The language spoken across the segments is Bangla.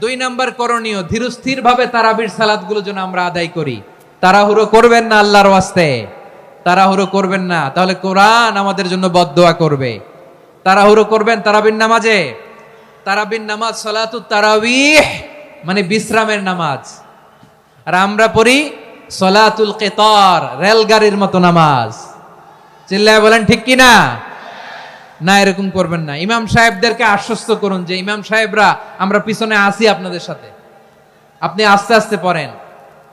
2 নাম্বার করণীয়, ধীরস্থির ভাবে তারাবির সালাতগুলো যেন আমরা আদায় করি। তাড়াহুড়ো করবেন না আল্লাহর ওয়াস্তে, তাড়াহুড়ো করবেন না, তাহলে কোরআন আমাদের জন্য বদদোয়া করবে। তাড়াহুড়ো করবেন তারাবির নামাজে। তারাবির নামাজ সালাতুত তারাবিহ মানে বিশ্রামের নামাজ, আর আমরা পড়ি সালাতুল কিতার, রেলগাড়ির মতো নামাজ। চিল্লায় বলেন ঠিক কি না? না, এরকম করবেন না। ইমাম সাহেবদেরকে আশ্বস্ত করুন যে ইমাম সাহেবরা আমরা পিছনে আসি আপনাদের সাথে, আপনি আস্তে আস্তে পড়েন,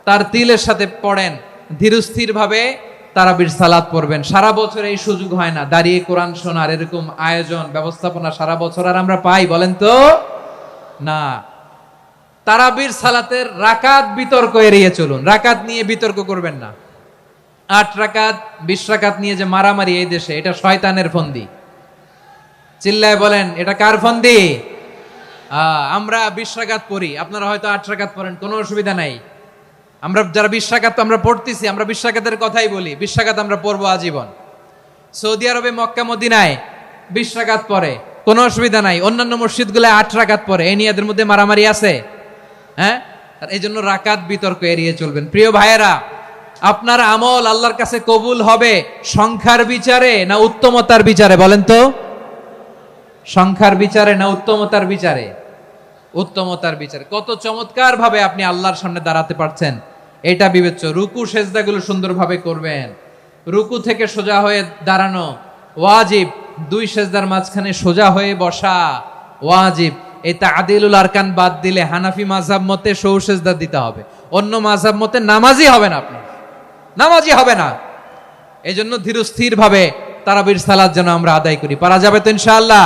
তার তিলের সাথে পড়েন, ধীরস্থির ভাবে তারাবির সালাত পড়বেন। সারা বছর এই সুযোগ হয় না দাঁড়িয়ে কোরআন শোনার, এরকম আয়োজন ব্যবস্থাপনা সারা বছর আর আমরা পাই বলেন তো না। তারাবির সালাতের রাকাত বিতর্ক এড়িয়ে চলুন, রাকাত নিয়ে বিতর্ক করবেন না। 8 রাকাত 20 রাকাত নিয়ে যে মারামারি এই দেশে, এটা শয়তানের ফন্দি। চিল্লায় বলেন এটা কার ফন্দি? আমরা 20 রাকাত পড়ি, আপনারা হয়তো 8 রাকাত পড়েন, কোনো অসুবিধা নাই। আমরা যারা 20 রাকাত আমরা পড়তেছি, আমরা 20 রাকাতের কথাই বলি, 20 রাকাত আমরা পড়বো আজীবন। সৌদি আরবে মক্কা মদিনায় 20 রাকাত পড়ে, কোনো অসুবিধা নাই। অন্যান্য মসজিদগুলো 8 রাকাত পড়ে, এই নিয়ে এদের মধ্যে মারামারি আছে? হ্যাঁ, এই জন্য রাকাত বিতর্ক এড়িয়ে চলবেন। প্রিয় ভাইয়েরা, আপনার আমল আল্লাহর কাছে কবুল হবে সংখ্যার বিচারে না উত্তমতার বিচারে বলেন তো? সংখ্যার বিচারে না উত্তমতার বিচারে? উত্তমতার বিচারে। কত চমৎকার ভাবে আপনি আল্লাহর সামনে দাঁড়াতে পারছেন এটা বিবেচ্য। রুকু সেজদাগুলো সুন্দরভাবে করবেন, রুকু থেকে সোজা হয়ে দাঁড়ানো ওয়াজিব, 2 সেজদার মাঝখানে সোজা হয়ে বসা ওয়াজিব। এই তা'দিলুল আরকান বাদ দিলে হানাফি মাযহাব মতে সৌ সেজদা দিতে হবে, অন্য মাযহাব মতে নামাজই হবে না, আপনি নামাজই হবে না। এই জন্য ধীরস্থির ভাবে তারাবির সালাত যেন আমরা আদায় করি। পারা যাবে তো ইনশাআল্লাহ?